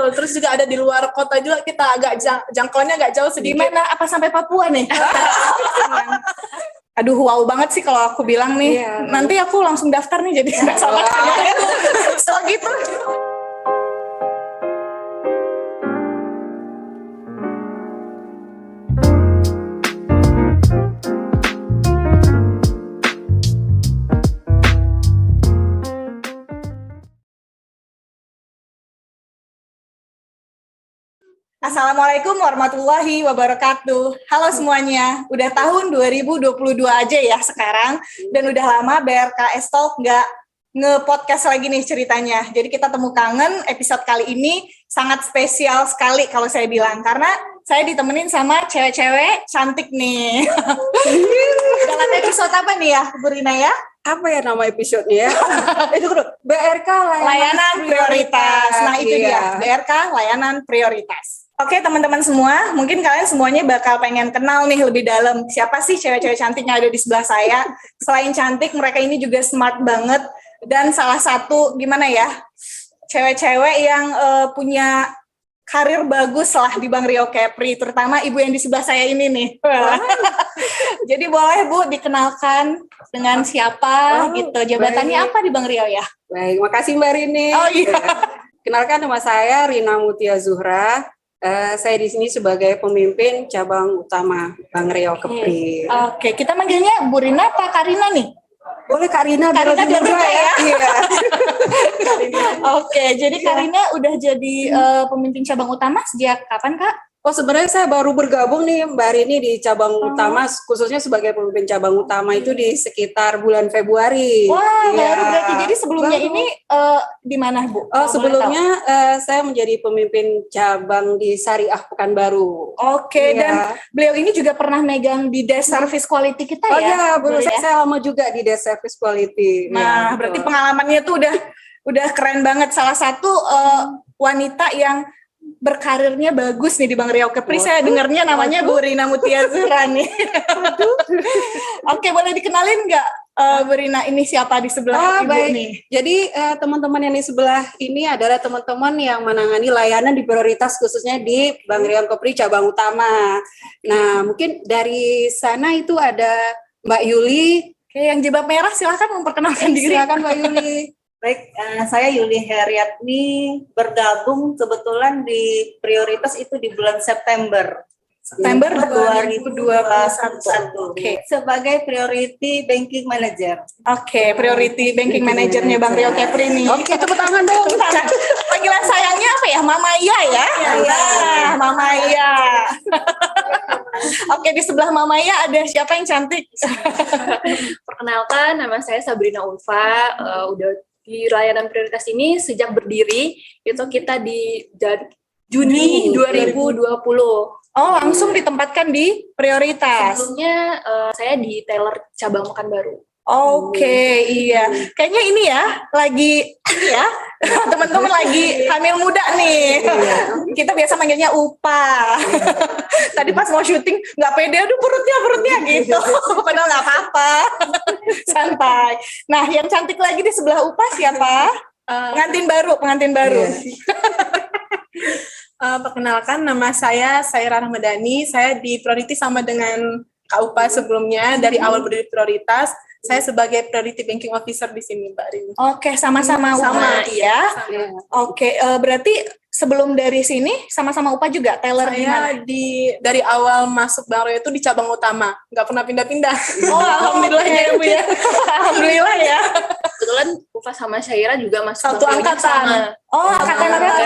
Terus juga ada di luar kota juga, kita agak jangkauannya agak jauh sedikit. Gimana? Apa sampai Papua nih? Aduh, wow banget sih kalau aku bilang nih. Iya. Nanti aku langsung daftar nih jadi nggak salah. So gitu. Assalamualaikum warahmatullahi wabarakatuh. Halo semuanya, udah tahun 2022 aja ya sekarang, dan udah lama BRKS Talk nggak nge-podcast lagi nih ceritanya. Jadi kita temu kangen, episode kali ini sangat spesial sekali kalau saya bilang, karena saya ditemenin sama cewek-cewek cantik nih. Dalam episode apa nih ya, Bu Rina ya? Apa ya nama episode-nya ya? Itu BRK Layanan Prioritas. Nah itu dia, BRK Layanan Prioritas. Oke teman-teman semua, mungkin kalian semuanya bakal pengen kenal nih lebih dalam siapa sih cewek-cewek cantik yang ada di sebelah saya. Selain cantik, mereka ini juga smart banget, dan salah satu gimana ya, cewek-cewek yang punya karir bagus lah di Bank Rio Kepri, terutama ibu yang di sebelah saya ini nih. Jadi boleh Bu dikenalkan dengan siapa gitu, jabatannya apa di Bank Rio ya? Baik, makasih Mbak Rini. Oh iya. Kenalkan, nama saya Rina Mutia Zuhra. Saya di sini sebagai pemimpin cabang utama Bank Rio Kepri. Oke, kita manggilnya Bu Rina apa Karina nih? Boleh Karina biar mudah ya. Iya. Oke, jadi Karina udah jadi pemimpin cabang utama sejak kapan, Kak? Oh, sebenarnya saya baru bergabung nih Mbak Rini di cabang utama, khususnya sebagai pemimpin cabang utama itu di sekitar bulan Februari. Wah, baru berarti. Jadi sebelumnya ini di mana, Bu? Sebelumnya saya menjadi pemimpin cabang di Syariah Pekanbaru. Oke, dan beliau ini juga pernah megang di Desk Service Quality kita ya? Oh iya, betul. Saya lama juga di Desk Service Quality. Nah, berarti pengalamannya tuh udah keren banget. Salah satu wanita yang berkarirnya bagus nih di Bank Rio Kepri. Saya dengarnya namanya Bu Rina Mutia Zuhra nih. Oke, boleh dikenalin nggak Bu Rina ini siapa di sebelah Ibu baik. nih? Jadi teman-teman yang di sebelah ini adalah teman-teman yang menangani layanan di prioritas khususnya di Bank Rio Kepri cabang utama. Nah, mungkin dari sana itu ada Mbak Yuli. Oke, yang jilbab merah silahkan memperkenalkan diri. Silakan Mbak Yuli. Baik, saya Yuli Heriatni, bergabung kebetulan di prioritas itu di bulan September 2021. Oke. Sebagai Priority Banking Manager. Oke, Priority Banking Manajernya Bank Rio Kepri nih. Oke, tepuk tangan dong. Panggilan sayangnya apa ya? Mama Iya ya? Iya. Mama Iya. Oke, di sebelah Mama Iya ada siapa yang cantik? Perkenalkan, nama saya Sabrina Ulfa, udah di layanan prioritas ini sejak berdiri, itu kita di Juni 2020. Oh, langsung ditempatkan di prioritas. Sebelumnya saya di teller cabang Pekanbaru. Oke, iya. Kayaknya ini ya, lagi ya, teman-teman lagi hamil muda nih. Kita biasa manggilnya Upa. Tadi pas mau syuting, nggak pede, aduh perutnya gitu. Padahal nggak apa-apa. Santai. Nah, yang cantik lagi di sebelah Upa siapa? Pengantin baru. Perkenalkan, nama saya Saira Rahmadani. Saya di Priority sama dengan Kak Upa sebelumnya, dari awal berdiri prioritas. Saya sebagai Priority Banking Officer di sini, Mbak Rini. Oke, sama-sama Upa ya. Oke, berarti sebelum dari sini sama-sama Upa juga teller di mana? Saya dari awal masuk Bank Rio itu di cabang utama, nggak pernah pindah-pindah. Oh, alhamdulillah ya Bu ya. Alhamdulillah ya. Kebetulan Ufa sama Syaira juga masuk Satu Bank Rio angkatan. sama. Oh, angkatan berapa?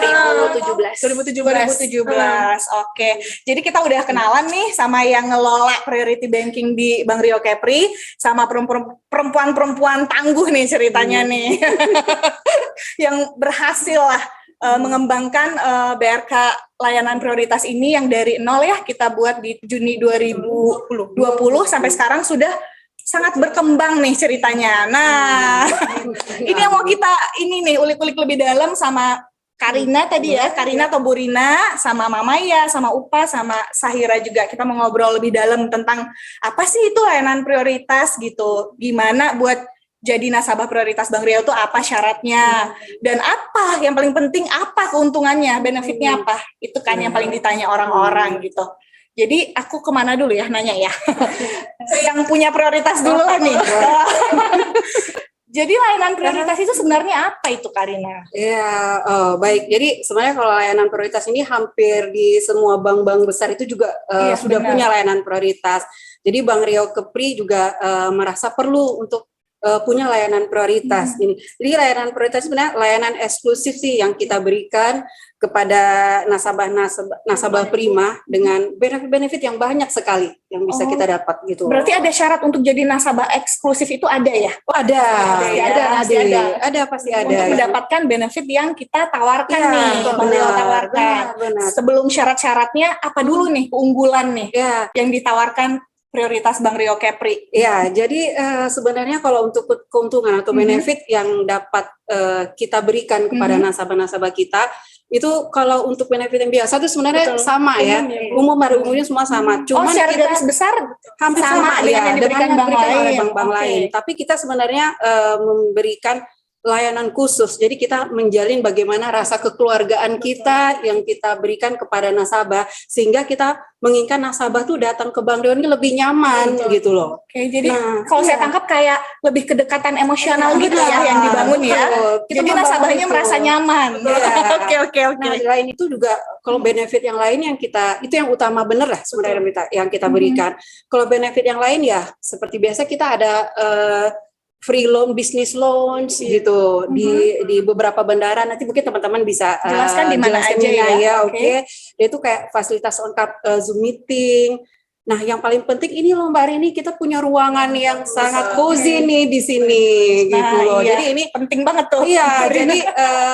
2017. Oke. Jadi kita udah kenalan nih sama yang ngelola Priority Banking di Bank Rio Kepri, sama perempuan-perempuan tangguh nih ceritanya nih. Yang berhasil lah mengembangkan BRK layanan prioritas ini yang dari nol ya kita buat di Juni 2020 sampai sekarang sudah sangat berkembang nih ceritanya. Nah, ini yang mau kita ulik-ulik lebih dalam sama Karina tadi ya, Karina atau Bu Rina, sama Mama Ya, sama Upa, sama Sahira juga. Kita mau ngobrol lebih dalam tentang apa sih itu layanan prioritas gitu. Gimana buat jadi nasabah prioritas Bank Riau itu apa syaratnya, dan apa yang paling penting, apa keuntungannya, benefitnya apa, itu kan yang paling ditanya orang-orang gitu. Jadi aku kemana dulu ya nanya ya? Yang punya prioritas dulu lah nih. Jadi layanan prioritas itu sebenarnya apa itu, Karina? Ya, baik. Jadi sebenarnya kalau layanan prioritas ini hampir di semua bank-bank besar itu juga Iya, sudah benar. punya layanan prioritas. Jadi Bank Riau Kepri juga merasa perlu untuk punya layanan prioritas ini. Jadi layanan prioritas sebenarnya layanan eksklusif sih yang kita berikan kepada nasabah prima dengan benefit-benefit yang banyak sekali yang bisa kita dapat gitu. Berarti ada syarat untuk jadi nasabah eksklusif itu ada ya? Oh, ada, ya, ada, pasti ada. pasti ada. Untuk mendapatkan benefit yang kita tawarkan Ya, nih, Bang Riau benar, tawarkan. benar. Sebelum syarat-syaratnya apa dulu nih keunggulan nih Ya, yang ditawarkan prioritas Bank Riau Kepri? ya, jadi sebenarnya kalau untuk keuntungan atau benefit yang dapat kita berikan kepada nasabah-nasabah kita, itu kalau untuk benefit yang biasa itu sebenarnya sama ya, umum pada umumnya semua sama. Cuman secara kita garis besar hampir sama dengan ya, yang diberikan bank oleh lain. bank-bank Oke. lain. Tapi kita sebenarnya memberikan layanan khusus. Jadi kita menjalin bagaimana rasa kekeluargaan kita yang kita berikan kepada nasabah, sehingga kita menginginkan nasabah tuh datang ke Bank Riau ini lebih nyaman gitu loh. Oke, jadi Nah, kalau saya iya. tangkap kayak lebih kedekatan emosional gitu ya Benar, yang dibangun ya. betul. Kita Jadi membangun nasabahnya itu. merasa nyaman. Iya. Oke. Nah, selain itu juga kalau benefit yang lain yang kita itu yang utama bener lah sebenarnya yang kita berikan. Kalau benefit yang lain ya seperti biasa kita ada free loan, business loans gitu di beberapa bandara. Nanti mungkin teman-teman bisa Jelaskan di mana jelaskan aja di mana ya. Oke. Dia itu kayak fasilitas lengkap Zoom meeting. Nah, yang paling penting ini loh Mbak Rini, kita punya ruangan yang sangat cozy nih di sini gitu loh. iya. Jadi ini Penting banget tuh. iya, jadi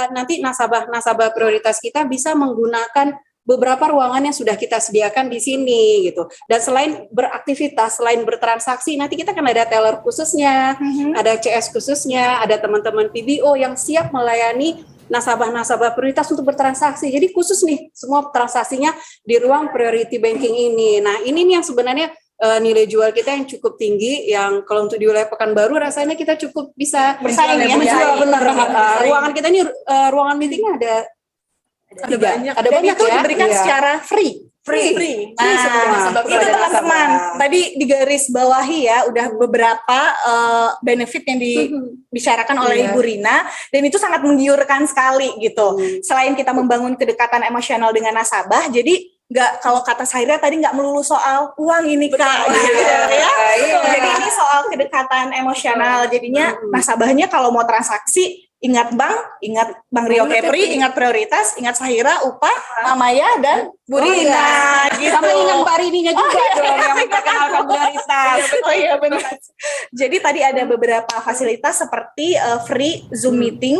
nanti nasabah prioritas kita bisa menggunakan beberapa ruangan yang sudah kita sediakan di sini gitu. Dan selain beraktivitas, selain bertransaksi, nanti kita kan ada teller khususnya, ada CS khususnya, ada teman-teman PBO yang siap melayani nasabah-nasabah prioritas untuk bertransaksi. Jadi khusus nih semua transaksinya di ruang priority banking ini. Nah, ini nih yang sebenarnya nilai jual kita yang cukup tinggi, yang kalau untuk di wilayah Pekanbaru rasanya kita cukup bisa Bersaing ya, menjual bersaing. benar. Ruangan kita ini ruangan meetingnya ada tiga. banyak. Ada Dan banyak itu ya. diberikan Iya. secara free. Free. Nah, Nasabah itu kepada teman-teman. nasabah. Tadi di garis bawahi ya, udah beberapa benefit yang dibicarakan oleh Iya. Ibu Rina, dan itu sangat menggiurkan sekali gitu. Selain kita membangun kedekatan emosional dengan nasabah, jadi nggak, kalau kata Saira tadi nggak melulu soal uang ini Kak, gitu ya. Iya. Jadi ini soal kedekatan emosional. Jadinya nasabahnya kalau mau transaksi, ingat Bank Riau Kepri, ingat prioritas, ingat Sahira, Upah, Mamaya, dan Bu Rina. Gitu. Sama ingat Mbak Rininya juga dong yang memperkenalkan prioritas. Oh iya benar. Jadi tadi ada beberapa fasilitas seperti free Zoom meeting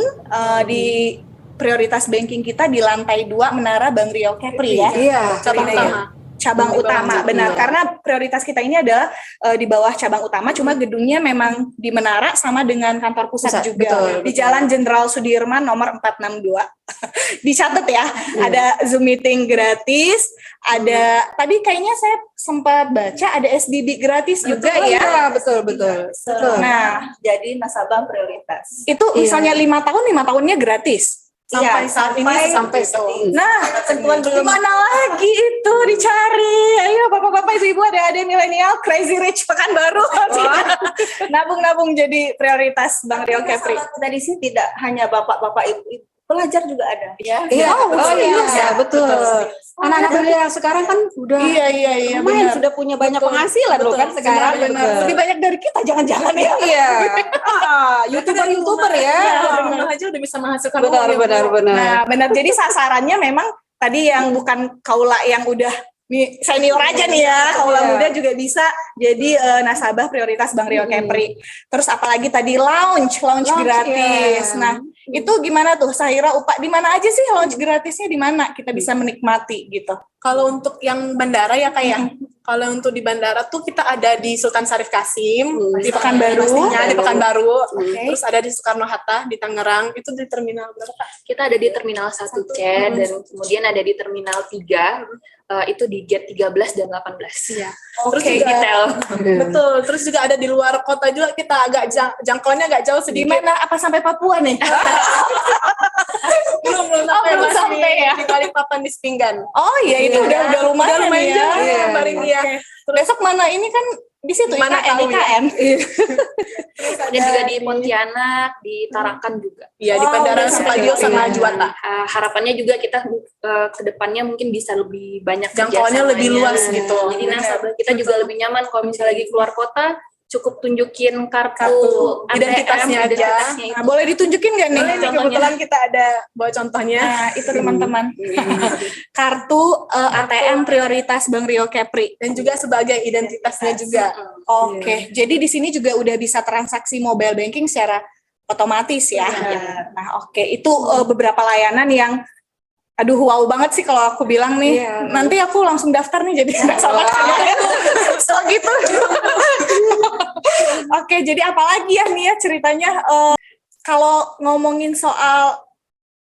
di prioritas banking kita di lantai 2 Menara Bank Riau Kepri ya. Iya. Cabang Iya. utama. Cabang utama, benar. Iya. Karena prioritas kita ini adalah di bawah cabang utama, cuma gedungnya memang di Menara sama dengan kantor pusat Pusat, juga. betul, Di betul. Jalan Jenderal Sudirman nomor 462. Dicatat ya, ada Zoom meeting gratis, ada tadi kayaknya saya sempat baca ada SDB gratis juga ya. Iya, betul. Nah, Jadi nasabah prioritas. itu misalnya 5 tahun, 5 tahunnya gratis. Sampai saat ini sampai itu. Nah, ketentuan belum mana lagi itu dicari. Ayo bapak-bapak ibu-ibu ada milenial Crazy Rich Pekanbaru. Nabung-nabung jadi prioritas Bank Riau Kepri. Tadi sih tidak hanya bapak-bapak ibu-ibu, pelajar juga ada ya. Iya, serius ya? betul. Anak-anak belia sekarang kan udah Iya, lumayan benar. sudah punya banyak penghasilan loh kan sekarang. Benar. Betul. Lebih banyak dari kita jangan-jangan ya. Iya. YouTuber ya. Rumah aja udah bisa menghasilkan Benar, uang, ya, Bu. benar. Nah, benar. Jadi sasarannya memang tadi yang bukan kaula yang udah nih senior aja nih ya, kaula Iya. muda juga bisa jadi nasabah prioritas Bank Riau Kepri. Terus apalagi tadi lounge gratis. iya. Nah, itu gimana tuh Sahira, Upah, di mana aja sih lounge gratisnya, di mana kita bisa menikmati gitu? Kalau untuk yang bandara ya kayak kalau untuk di bandara tuh kita ada di Sultan Syarif Kasim Di Pekanbaru. pastinya di Pekanbaru. Oke. Terus ada di Soekarno Hatta di Tangerang, itu di terminal berapa Kak? Kita ada di Terminal 1C dan kemudian ada di Terminal 3. itu di gate 13 dan 18. Iya. Terus Oke, juga Detail. betul. Terus juga ada di luar kota juga, kita agak jangkauannya agak jauh di sedikit. mana? Apa sampai Papua nih? Belum belum masih sampai ya? di Balikpapan di Sepinggan. Oh iya, itu udah lumayan, lumayan ya. jauh Iya. Baring ya. Besok mana ini kan di situ Mana IKN, tahu ya. IKN. Dan juga di Pontianak, di Tarakan juga. Iya, di Oh, Bandara udah Supadio sampai. sama Iya. Juanda. Harapannya juga kita ke depannya mungkin bisa lebih banyak Jangkauannya kerjasamanya. lebih luas gitu. Jadi nasabah kita juga lebih nyaman kalau misalnya lagi keluar kota, cukup tunjukin kartu Kartu ATM, identitasnya aja. identitasnya itu. Nah, boleh ditunjukin nggak nih? Ini Contohnya. kebetulan kita ada bawa contohnya. Nah, itu teman-teman. Kartu ATM prioritas Bank Rio Kepri. Dan juga sebagai identitasnya juga. Oke, jadi di sini juga udah bisa transaksi mobile banking secara otomatis ya. Nah, oke, itu beberapa layanan yang aduh wow banget sih kalau aku bilang nih. Iya. Nanti aku langsung daftar nih jadi nggak salah so gitu. Oke, jadi apalagi ya nih ya ceritanya kalau ngomongin soal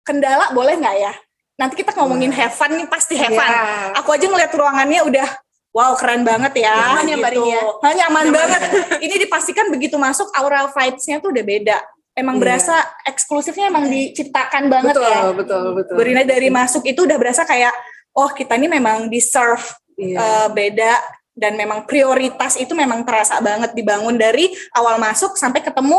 kendala boleh nggak ya? Nanti kita ngomongin have fun nih, pasti have fun. Iya. Aku aja ngeliat ruangannya udah wow keren banget ya. Nyaman ya, Mbak Rini ya? Nyaman banget. Ini dipastikan begitu masuk aura vibes-nya tuh udah beda. Emang Iya. berasa eksklusifnya emang diciptakan banget Betul, ya. betul. Bu Rina dari masuk itu udah berasa kayak oh kita ini memang deserve Iya. beda dan memang prioritas itu memang terasa banget dibangun dari awal masuk sampai ketemu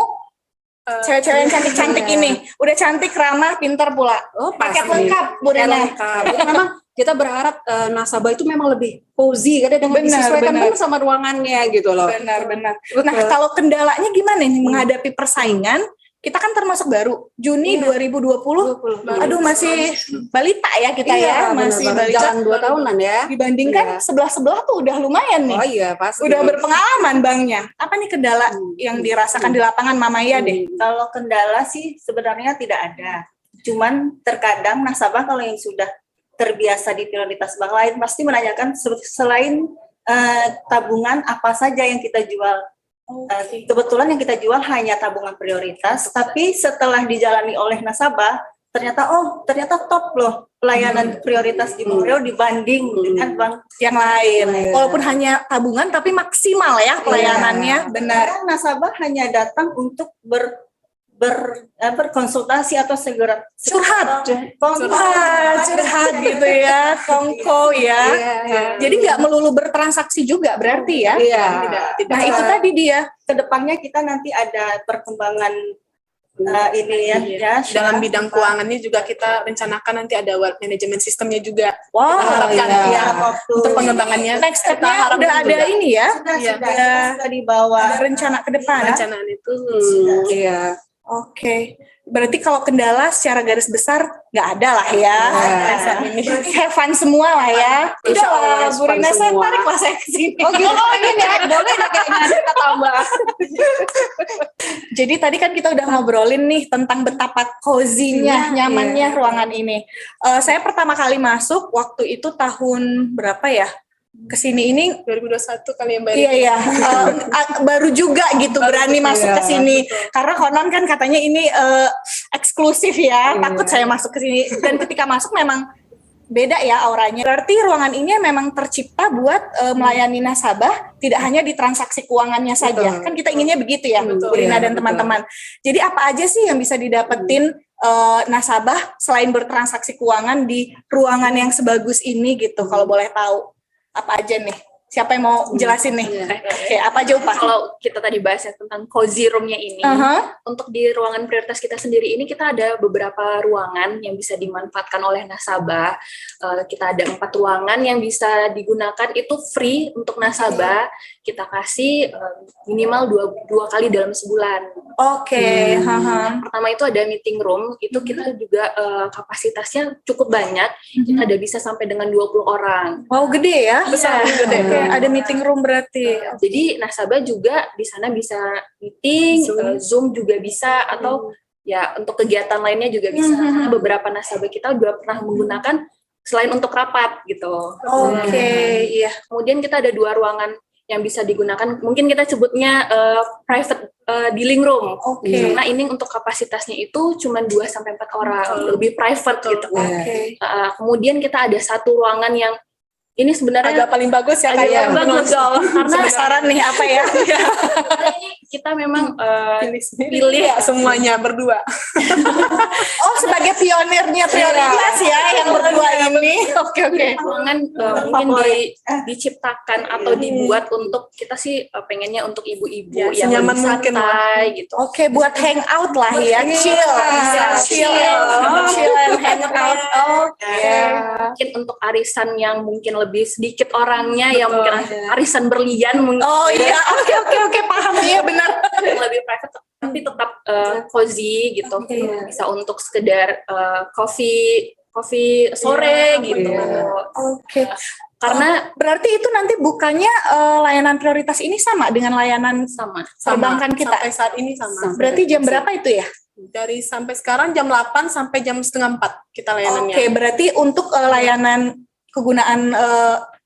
cewek-cewek yang cantik-cantik Iya. ini. Udah cantik, ramah, pintar pula. Oh, Paket pasti. lengkap Bu Paket Rina. lengkap. Jadi memang kita berharap nasabah itu memang lebih cozy, kan dengan Benar, disesuaikan benar. pun sama ruangannya gitu loh. Benar-benar. Betul. Nah, kalau kendalanya gimana nih menghadapi persaingan? Kita kan termasuk baru, Juni Iya. 2020. 20. Aduh, masih balita ya kita Iya, ya, masih benar-benar. balita. Jalan 2 tahunan ya. Dibandingkan Iya. sebelah-sebelah tuh udah lumayan nih. Oh iya, pasti. Udah berpengalaman banknya. Apa nih kendala yang dirasakan di lapangan Mama Ya deh? Kalau kendala sih sebenarnya tidak ada. Cuman terkadang nasabah kalau yang sudah terbiasa di prioritas bank lain pasti menanyakan selain tabungan apa saja yang kita jual. Kebetulan yang kita jual hanya tabungan prioritas, tapi setelah dijalani oleh nasabah, ternyata top loh pelayanan prioritas di Bank Rio dibanding dengan bank Yang lain. Iya. Walaupun hanya tabungan tapi maksimal ya pelayanannya. Benar. Karena nasabah hanya datang untuk berkonsultasi atau segera Curhat. Curhat. Curhat gitu ya. Kongko ya. Iya. Jadi nggak melulu bertransaksi juga berarti ya. Iya. Tidak. Nah itu tadi dia. Kedepannya kita nanti ada perkembangan ini ya, Dalam bidang keuangannya juga kita rencanakan nanti ada wealth management sistemnya juga. Wow. Kita harapkan iya. ya, waktu untuk pengembangannya. Next kita step-nya harapkan udah ada juga. ini ya. Iya. sudah dibawa. Ada rencana ke depan. Perencanaan itu. Iya. Oke, berarti kalau kendala secara garis besar nggak ada lah ya. Berarti have fun semua lah ya. Tidak Insya Allah lah, have Bu fun Rina, saya semua. tarik lah saya ke sini. Oh gitu, ini ya, boleh deh kayaknya kita tambah. Jadi tadi kan kita udah ngobrolin nih tentang betapa cozy-nya, nyamannya ruangan ini. Saya pertama kali masuk waktu itu tahun berapa ya? Kesini ini 2021 kali yang baru. iya baru juga gitu berani masuk ke sini betul. karena konon kan katanya ini eksklusif ya, takut saya masuk ke sini dan ketika masuk memang beda ya auranya. Berarti ruangan ini memang tercipta buat melayani nasabah tidak hanya di transaksi keuangannya saja. Betul. Kan kita inginnya begitu ya, Betul. Bu Rina Iya, dan betul. teman-teman. Jadi apa aja sih yang bisa didapetin nasabah selain bertransaksi keuangan di ruangan yang sebagus ini gitu kalau boleh tahu? Apa aja nih? Siapa yang mau jelasin nih? Iya. Oke, apa aja Upah? Kalau kita tadi bahas ya tentang cozy room-nya ini, untuk di ruangan prioritas kita sendiri ini kita ada beberapa ruangan yang bisa dimanfaatkan oleh nasabah. Kita ada 4 ruangan yang bisa digunakan, itu free untuk nasabah. Kita kasih minimal dua kali dalam sebulan. Oke, Pertama itu ada meeting room, itu kita juga kapasitasnya cukup banyak. Kita ada bisa sampai dengan 20 orang. Wow, gede ya? Besar, Gede. Oke, ada meeting room berarti. Jadi nasabah juga di sana bisa meeting, Zoom juga bisa, atau ya untuk kegiatan lainnya juga bisa. Karena beberapa nasabah kita juga pernah menggunakan selain untuk rapat gitu. Oke, iya. Kemudian kita ada 2 ruangan yang bisa digunakan, mungkin kita sebutnya private dealing room. Oke. Karena ini untuk kapasitasnya itu cuma 2-4 orang, lebih private gitu. Oke. Kemudian kita ada 1 ruangan yang Ini sebenarnya agak paling bagus ya agak kayak bagus karena Penasaran nih apa ya? sebenarnya ini kita memang pilih ya semuanya berdua. Oh, sebagai pionirnya prioritas ya yang berdua ini. Oke. ruangan mungkin diciptakan atau dibuat untuk kita sih pengennya untuk ibu-ibu Ya, yang senyaman lebih mungkin santai gitu. Oke, buat hangout lah ya, chill and hang out. Oke. Mungkin untuk arisan yang mungkin lebih sedikit orangnya, yang mungkin arisan berlian mungkin Oh iya, oke, paham. Iya benar. yang lebih private tapi tetap cozy gitu. Bisa untuk sekedar coffee sore gitu. Oke. Karena Berarti itu nanti bukannya layanan prioritas ini sama dengan layanan sama perbankan kita? Sampai saat ini sama. Berarti jam berapa itu ya? Dari sampai sekarang jam 8 sampai jam setengah 4 kita layanannya. Oke, berarti untuk layanan kegunaan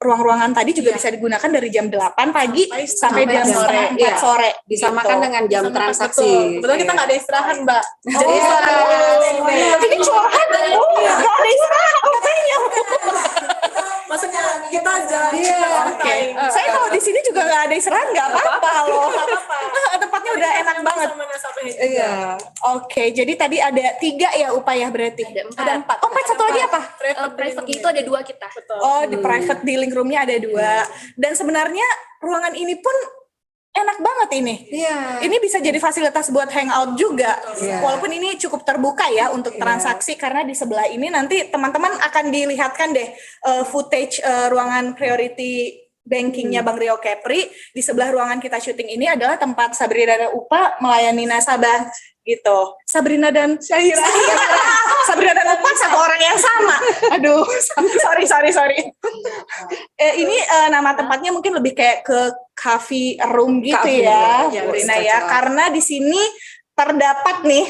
ruang-ruangan tadi juga Iya. bisa digunakan dari jam 8 pagi sampai jam jam setengah sore. 4 sore. Disamakan gitu. dengan jam Sama, transaksi. Betul kita nggak ada istirahat, Mbak. Jadi Ini curhat. Gak ada istirahat katanya. maksudnya kita jalan Oke. Saya kalau di sini juga nggak ada istirahat nggak apa-apa loh. Tempatnya udah enak banget. sama nasabah juga. Iya. Oke, jadi tadi ada 3 ya upaya berarti. ada 4. Oh, satu lagi apa? Private itu ada 2 kita. Oh, di private di link roomnya ada 2. Dan sebenarnya ruangan ini pun enak banget ini. Iya. Ini bisa jadi fasilitas buat hangout juga. Iya. Walaupun ini cukup terbuka ya untuk transaksi karena di sebelah ini nanti teman-teman akan dilihatkan deh footage ruangan priority bankingnya Bang Rio Kepri. Di sebelah ruangan kita syuting ini adalah tempat Sabrina dan Upa melayani nasabah gitu. Sabrina dan Syahira. Sabrina dan Upa satu orang yang sama. Aduh, sorry. Ini nama tempatnya mungkin lebih kayak ke coffee room gitu Coffee ya, room, ya, Sabrina cocok. ya. Karena di sini terdapat nih,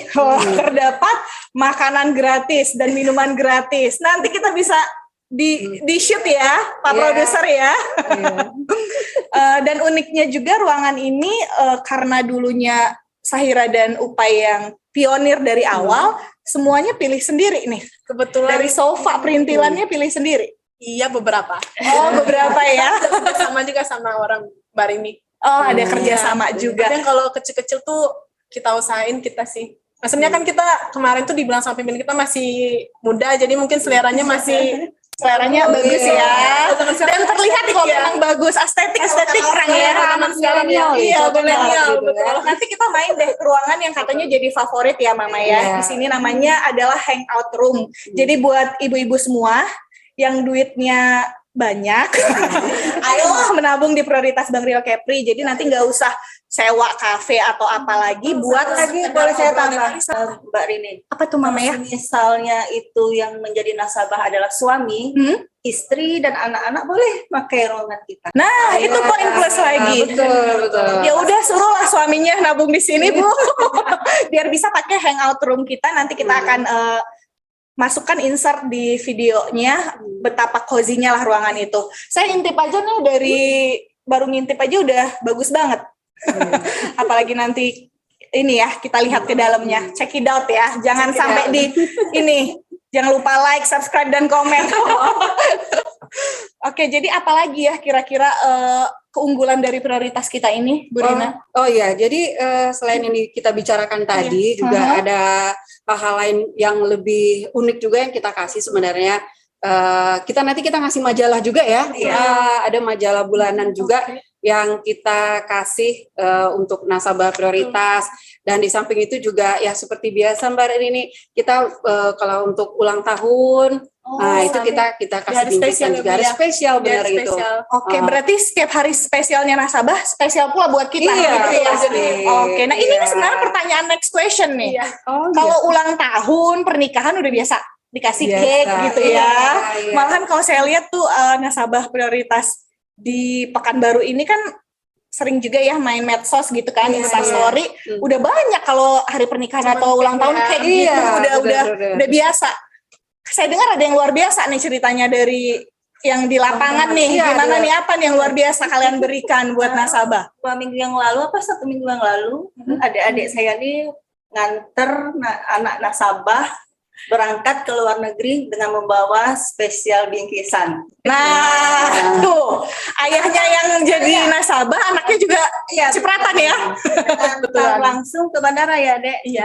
terdapat makanan gratis dan minuman gratis. Nanti kita bisa di shoot ya, Pak Iya. Produser ya. Dan uniknya juga ruangan ini karena dulunya Sahira dan Upa yang pionir dari awal, semuanya pilih sendiri nih. Kebetulan Dari sofa perintilannya pilih sendiri. iya beberapa. Oh, beberapa ya. Sama juga sama orang Barini. Oh, ada kerjasama juga. Kadang kalau kecil-kecil tuh kita usahain kita sih. Maksudnya kan kita kemarin tuh dibilang sama pimpinan kita masih muda, jadi mungkin seleranya masih Seleranya bagus ya. Dan terlihat kok memang bagus, estetik orang ya. Iya, milenial, betul. Nanti kita main deh ke ruangan yang katanya jadi favorit ya Mama ya. Di sini namanya adalah hangout room. Jadi buat ibu-ibu semua yang duitnya banyak, ayo menabung di prioritas Bang Rio Kepri. Jadi nanti nggak usah sewa kafe atau apa lagi. Buat Lagi boleh saya tambah, Mbak Rini. apa tuh Mama ya? Misalnya itu yang menjadi nasabah adalah suami, istri dan anak-anak boleh pakai ruangan kita. Nah, itu poin plus lagi. Betul. Ya udah suruhlah suaminya nabung di sini Bu. Biar bisa pakai hangout room kita. Nanti kita akan masukkan insert di videonya betapa cozy-nya lah ruangan itu. Saya intip aja nih baru ngintip aja udah bagus banget. Apalagi nanti ini ya kita lihat ke dalamnya. Check it out ya. Jangan sampai jangan lupa like, subscribe dan komen. Oke, jadi apalagi ya kira-kira keunggulan dari prioritas kita ini, Bu Rina? Oh iya, jadi selain ini kita bicarakan tadi, juga ada hal-hal lain yang lebih unik juga yang kita kasih sebenarnya. Nanti kita ngasih majalah juga ya. Ada majalah bulanan juga yang kita kasih untuk nasabah prioritas. Dan di samping itu juga ya seperti biasa Mbak Rini, kita kalau untuk ulang tahun, itu kita kasih bingkisan juga. Hari spesial benar itu. Oke, berarti setiap hari spesialnya nasabah spesial pula buat kita. Iya, gitu ya. pasti. Oke, nah ini Iya. sebenarnya pertanyaan next question nih. Iya. Kalau ulang tahun, pernikahan udah biasa dikasih Biasa. cake gitu ya. Iya. Malahan kalau saya lihat tuh nasabah prioritas di Pekanbaru ini kan sering juga ya main medsos gitu kan, Iya, Instastory. iya. Udah banyak kalau hari pernikahan Cuman atau ulang tahun kayak kayak iya, gitu, benar. udah biasa. Saya dengar ada yang luar biasa nih ceritanya dari yang di lapangan nih. Iya, Gimana iya. nih apa nih yang luar biasa kalian berikan buat nasabah? 2 minggu yang lalu, 1 minggu yang lalu, adik-adik saya nih nganter anak nasabah berangkat ke luar negeri dengan membawa spesial bingkisan. Nah, tuh ayahnya yang jadi nasabah, anaknya juga cipratan ya. Betul. Langsung ke bandara ya, Dek? Iya.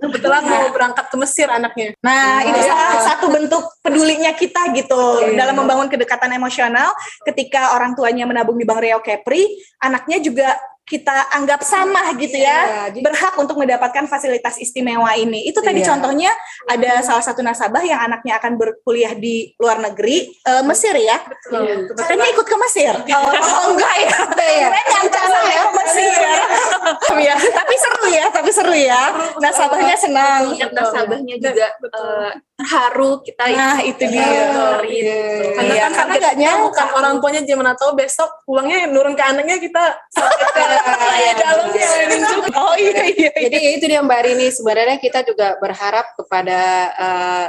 Kebetulan mau berangkat ke Mesir anaknya. Nah, ini salah satu bentuk pedulinya kita gitu dalam membangun kedekatan emosional. Ketika orang tuanya menabung di Bank Riau Kepri, anaknya juga kita anggap sama gitu ya, berhak untuk mendapatkan fasilitas istimewa ini. Itu tadi contohnya ada salah satu nasabah yang anaknya akan berkuliah di luar negeri, Mesir ya. Katanya ikut ke Mesir. Oh enggak ya. Nyangka saya ke Mesir. Ya, tapi seru ya. Nasabahnya senang. Lihat nasabahnya juga terharu kita. Nah, itu dia. Karena nggak nyangka bukan orang tuanya gimana tahu besok uangnya nurun ke anaknya, kita Oh iya. Jadi itu dia Mbak Rini, sebenarnya kita juga berharap kepada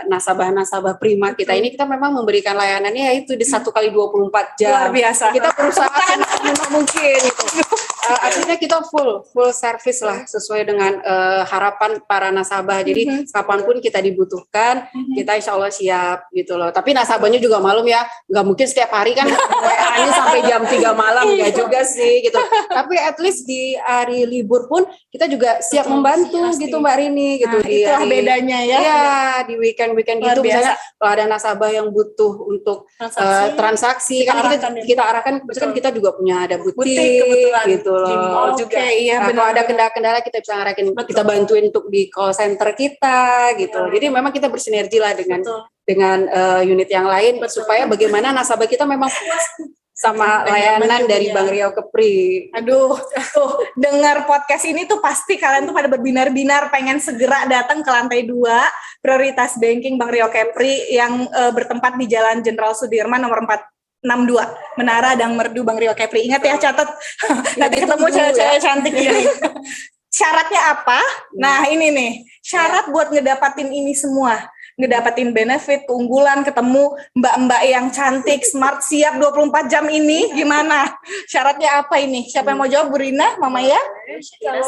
nasabah-nasabah prima kita ini, kita memang memberikan layanannya yaitu di 1 kali 24 jam. Luar biasa. Kita berusaha semaksimal mungkin gitu. Artinya kita full service lah sesuai dengan harapan para nasabah. Jadi kapanpun kita dibutuhkan, kita insya Allah siap gitu loh. Tapi nasabahnya juga malum ya, nggak mungkin setiap hari kan WA-nya sampai jam 3 malam, nggak juga sih gitu. Tapi at least di hari libur pun kita juga siap membantu gitu Mbak Rini gitu. Nah, itulah bedanya ya. Iya, di weekend gitu misalnya kalau ada nasabah yang butuh untuk transaksi kan kita arahkan, kan kita juga punya ada butik gitu loh. Di mall juga. Iya, kalau ada kendala-kendala kita bisa ngarahin, kita bantuin untuk di call center kita gitu. Jadi memang kita bersinergi lah dengan unit yang lain supaya bagaimana nasabah kita memang puas sama layanan dari Bank Riau Kepri. Aduh, tuh dengar podcast ini tuh pasti kalian tuh pada berbinar-binar pengen segera datang ke lantai 2 Prioritas Banking Bank Riau Kepri yang bertempat di Jalan Jenderal Sudirman nomor 462 Menara Dang Merdu Bank Riau Kepri. Ingat ya, catat. Nanti ketemu cewek-cewek cantik ini. Syaratnya apa? Nah, ini nih. Syarat buat ngedapatin ini semua. Ngedapatin benefit, keunggulan, ketemu mbak-mbak yang cantik, smart, siap 24 jam ini, gimana? Syaratnya apa ini? Siapa yang mau jawab? Bu Rina, Mama ya?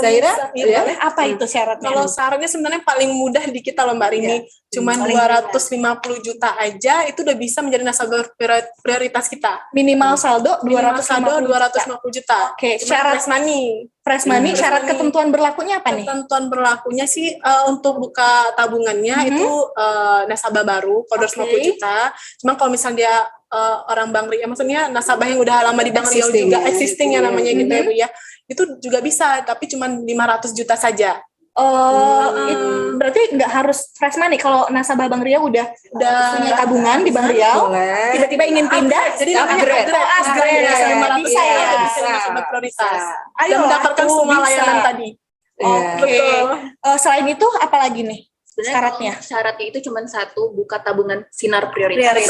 Zaira? Iya. Apa itu syaratnya? Kalau syaratnya sebenarnya paling mudah di kita loh Mbak Rini. Cuman 250 juta aja itu udah bisa menjadi nasabah prioritas kita. Minimal saldo Minimal saldo 250 juta. Oke, syarat syarat money. fresh money, syarat ketentuan berlakunya apa nih? Ketentuan berlakunya sih untuk buka tabungannya itu nasabah baru kalau 250 juta. Cuman kalau misalnya dia orang Bank Riau, maksudnya nasabah yang udah lama di Bank Riau juga existing ya namanya gitu ya Bu ya. Itu juga bisa, tapi cuman 500 juta saja. Berarti nggak harus fresh money kalau nasabah Bank Riau udah punya tabungan di Bank Riau, tiba-tiba ingin pindah, jadi upgrade bisa ya, bisa nasabah prioritas. Ayo Dan mendapatkan semua layanan tadi. Oke. Selain itu apa lagi nih? Syaratnya itu cuma satu, buka tabungan sinar prioritas.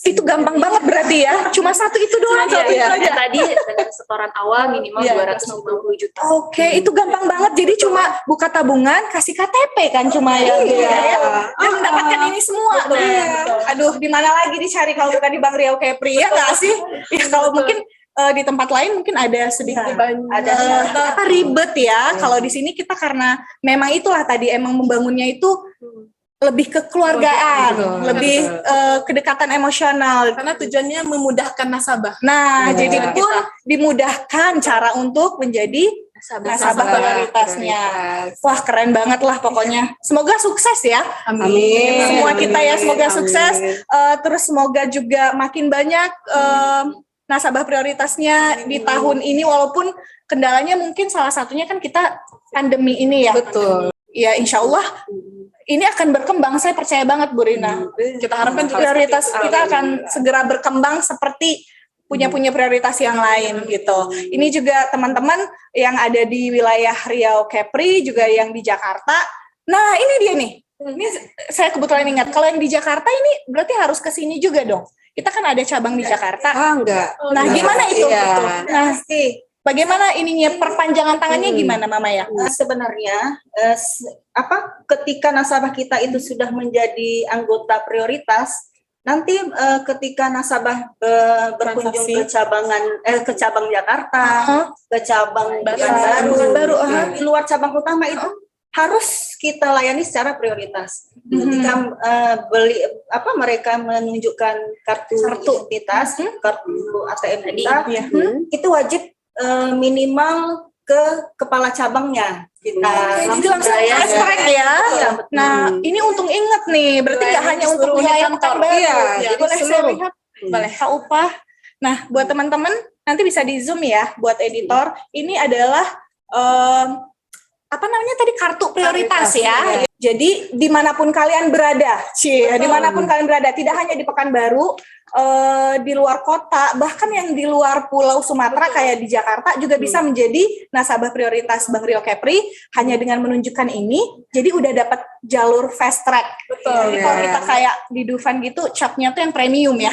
Itu gampang banget berarti ya, cuma satu itu doang. Tadi dengan setoran awal minimal 250 juta. Oke, itu gampang banget. Jadi cuma buka tabungan, kasih KTP kan cuma ya. Dan mendapatkan ini semua. Aduh, di mana lagi dicari kalau bukan di Bank Riau Kepri ya nggak sih? Ya, kalau mungkin di tempat lain mungkin ada sedikit ribet ya. Kalau di sini kita karena memang itulah tadi emang membangunnya itu lebih kekeluargaan, lebih kedekatan emosional. Karena tujuannya memudahkan nasabah. Nah, jadi pun dimudahkan cara untuk menjadi nasabah prioritasnya. Wah, keren banget lah pokoknya. Semoga sukses ya. Amin. Semua kita ya semoga sukses. Terus semoga juga makin banyak nasabah prioritasnya di tahun ini, walaupun kendalanya mungkin salah satunya kan kita pandemi ini ya. Betul. Ya, insya Allah ini akan berkembang. Saya percaya banget Bu Rina. Kita harapkan prioritas kita akan segera berkembang seperti punya prioritas yang lain gitu. Ini juga teman-teman yang ada di wilayah Riau Kepri, juga yang di Jakarta. Nah, ini dia nih. Ini saya kebetulan ingat, kalau yang di Jakarta ini berarti harus ke sini juga dong. Kita kan ada cabang di Jakarta. Enggak. Nah, gimana itu? Iya. Nah, bagaimana ininya perpanjangan tangannya gimana Mama ya? Sebenarnya ketika nasabah kita itu sudah menjadi anggota prioritas, nanti ketika nasabah berkunjung ke cabang Jakarta, ke cabang baru, di luar cabang utama itu harus kita layani secara prioritas. Ketika mereka menunjukkan kartu identitas, kartu ATM kita, itu wajib minimal ke kepala cabangnya. Jadi langsung fast track ya. Nah, ini untung inget nih, berarti nggak hanya untuk wilayah Pekanbaru. Iya, jadi Boleh saya seluruh. lihat Pak Upah. Nah, buat teman-teman nanti bisa di zoom ya, buat editor. Ini adalah apa namanya tadi, kartu prioritas ya. Jadi dimanapun kalian berada, dimanapun kalian berada, tidak hanya di Pekanbaru, di luar kota, bahkan yang di luar Pulau Sumatera kayak di Jakarta juga bisa menjadi nasabah prioritas Bank Rio Kepri hanya dengan menunjukkan ini. Jadi udah dapat jalur fast track. Jadi kalau kita kayak di Dufan gitu, capnya tuh yang premium ya.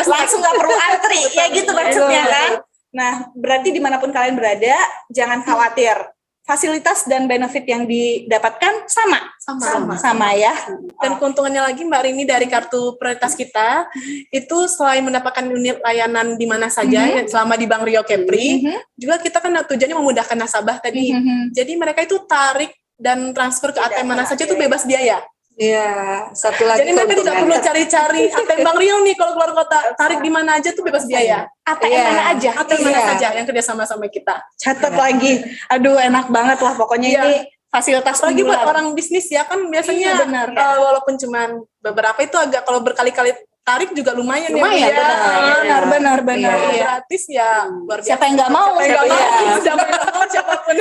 Langsung nggak perlu antri, ya gitu maksudnya kan. Nah, berarti dimanapun kalian berada, jangan khawatir. Fasilitas dan benefit yang didapatkan sama ya. Dan keuntungannya lagi Mbak Rini dari kartu prioritas kita itu selain mendapatkan unit layanan di mana saja selama di Bank Rio Kepri, juga kita kan tujuannya memudahkan nasabah tadi. Jadi mereka itu tarik dan transfer ke ATM mana saja itu bebas biaya. Iya, satu lagi Jadi mereka tidak perlu cari-cari ATM Bank Rio nih kalau keluar kota, tarik di mana aja tuh bebas biaya. ATM mana aja? ATM mana saja yang kerja sama kita. Catat lagi. Aduh, enak banget lah pokoknya ini fasilitas Apalagi buat unggulan. orang bisnis ya kan biasanya benar. walaupun cuman beberapa itu agak kalau berkali-kali tarik juga lumayan Lumayan, ya. benar. Iya. Gratis ya luar biasa. Siapa yang nggak mau? Siapa yang nggak mau siapapun.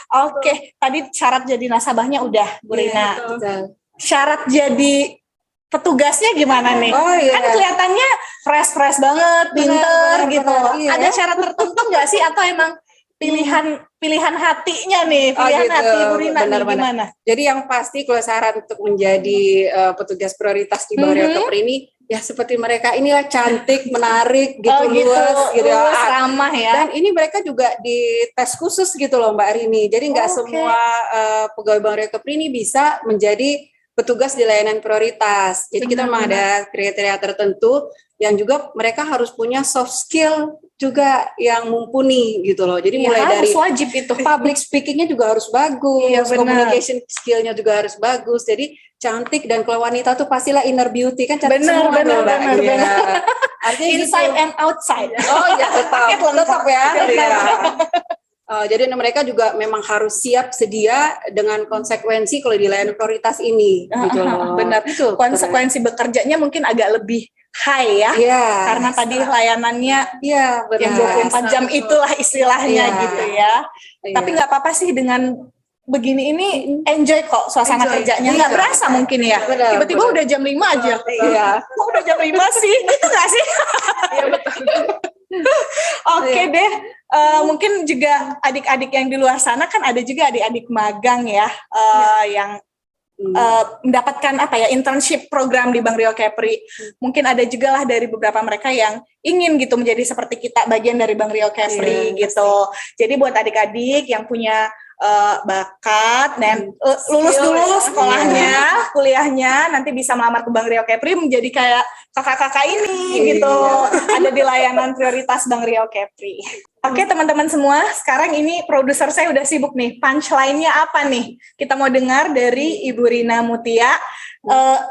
Oke, tadi syarat jadi nasabahnya udah, Bu Rina. Betul. Syarat jadi petugasnya gimana nih? Oh, iya. Kan kelihatannya fresh banget, pinter gitu. Iya. Ada syarat tertentu nggak sih atau emang pilihan hatinya nih, pilihan gitu. hati Bu Rina nih Benar-benar. gimana? Jadi yang pasti kalau syarat untuk menjadi petugas prioritas di Bank Rio Kepri ini ya seperti mereka inilah cantik, menarik, gitu, luas, gitu, luas, ramah ya. Dan ini mereka juga di tes khusus gitu loh Mbak Rini. Jadi nggak semua pegawai Bank Rio Kepri ini bisa menjadi petugas di layanan prioritas. Jadi kita memang ada kriteria tertentu yang juga mereka harus punya soft skill juga yang mumpuni gitu loh. Jadi mulai dari wajib itu. public speakingnya juga harus bagus, Iya, benar. communication skillnya juga harus bagus. Jadi cantik dan kalau wanita tuh pastilah inner beauty kan cantik Benar, semua tuh, Mbak. benar. Iya. Artinya Inside gitu. and outside. Oh ya Paket lengkap. tetap ya. Iya. Jadi mereka juga memang harus siap sedia dengan konsekuensi kalau di layanan prioritas ini, gitu loh. Benar. Itu Konsekuensi bekerjanya mungkin agak lebih high ya. Iya. Karena tadi layanannya Iya, benar. yang 24 jam itulah istilahnya Iya. gitu ya. Iya. Tapi nggak apa-apa sih dengan begini ini enjoy kok suasana kerjanya. Nggak Iya. berasa mungkin ya. Benar, Tiba-tiba benar. udah jam 5 aja. Iya. Kok udah jam 5 sih? Gitu nggak sih? Oke deh. Mungkin juga adik-adik yang di luar sana kan ada juga adik-adik magang ya, yang mendapatkan internship program di Bank Rio Kepri. Mungkin ada juga lah dari beberapa mereka yang ingin gitu menjadi seperti kita, bagian dari Bank Rio Kepri gitu. Jadi buat adik-adik yang punya bakat dan lulus dulu sekolahnya, kuliahnya, nanti bisa melamar ke Bank Rio Kepri menjadi kayak kakak-kakak ini gitu. Ada di layanan prioritas Bank Rio Kepri. Oke teman-teman semua, sekarang ini produser saya udah sibuk nih. Punchline-nya apa nih? Kita mau dengar dari Ibu Rina Mutia.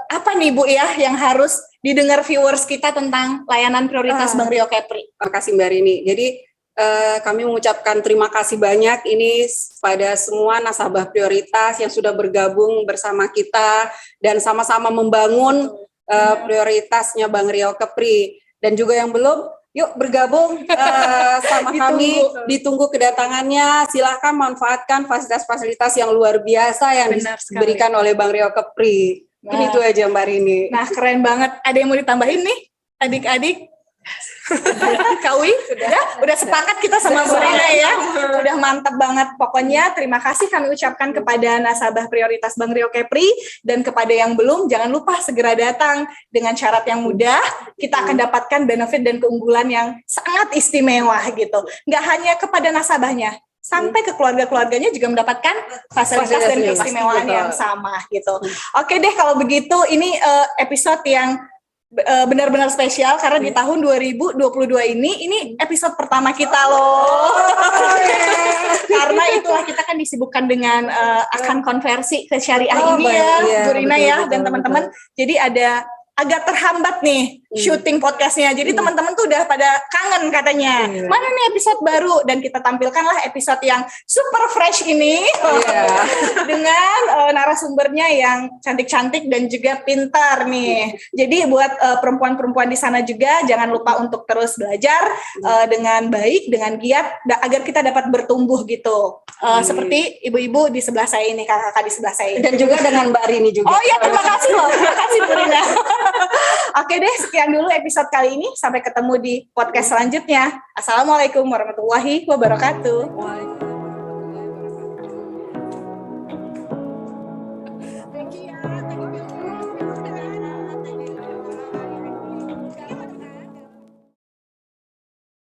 Apa nih Bu ya yang harus didengar viewers kita tentang layanan prioritas Bank Rio Kepri? Terima kasih Mbak Rini. Jadi kami mengucapkan terima kasih banyak ini pada semua nasabah prioritas yang sudah bergabung bersama kita dan sama-sama membangun prioritasnya Bank Rio Kepri. Dan juga yang belum, yuk bergabung sama kami, ditunggu kedatangannya. Silahkan manfaatkan fasilitas-fasilitas yang luar biasa yang diberikan oleh Bank Rio Kepri. Ini itu aja Mbak Rini. Nah keren banget. Ada yang mau ditambahin nih adik-adik? Kawi udah sepakat kita sama Bu Rina ya, udah mantap banget. Pokoknya terima kasih kami ucapkan kepada nasabah prioritas Bank Rio Kepri, dan kepada yang belum jangan lupa segera datang. Dengan syarat yang mudah kita akan dapatkan benefit dan keunggulan yang sangat istimewa gitu. Nggak hanya kepada nasabahnya, sampai ke keluarga-keluarganya juga mendapatkan fasilitas dan keistimewaan yang sama gitu. Oke deh kalau begitu, ini episode yang benar-benar spesial karena di tahun 2022 ini episode pertama kita loh. Karena itulah kita kan disibukkan dengan akan konversi ke syariah ini ya, Bu Rina ya, dan teman-teman. Jadi ada agak terhambat nih syuting podcastnya. Jadi teman-teman tuh udah pada kangen katanya. Mana nih episode baru? Dan kita tampilkanlah episode yang super fresh ini dengan narasumbernya yang cantik-cantik dan juga pintar nih. Jadi buat perempuan-perempuan di sana juga jangan lupa untuk terus belajar dengan baik, dengan giat agar kita dapat bertumbuh gitu. Seperti ibu-ibu di sebelah saya ini, kakak-kakak di sebelah saya ini. Dan juga dengan Mbak Rini juga. Oh iya, terima kasih loh. Terima kasih Bu Rina. Oke deh, sekian dulu episode kali ini. Sampai ketemu di podcast selanjutnya. Assalamualaikum warahmatullahi wabarakatuh.